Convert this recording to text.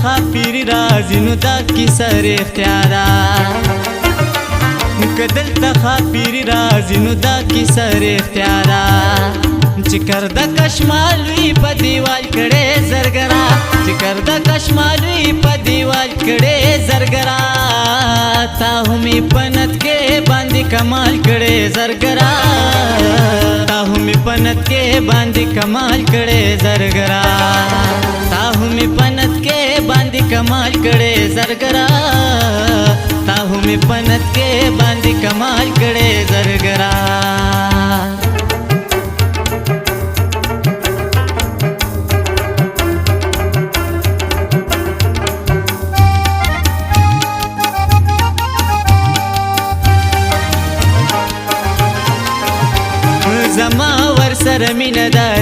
خاپیر رازی نو دا کیسه رښتیا ده که دلته خاپیر رازی نو دا کیسه رښتیا ده چې کرده کشمال وي په دیوال کړې زرګرا چې کرده کشمال وي په دیوال کړې زرګرا تا همې پنت کې باندې کمال کړې زرګرا تا همې پنت کې باندې کمال کړې زرګرا تا همې پنت کې باندې کمال کړې زرګرا تا همې پنت کې باندې کمال کړې زرګرا زما ور سره مینه ده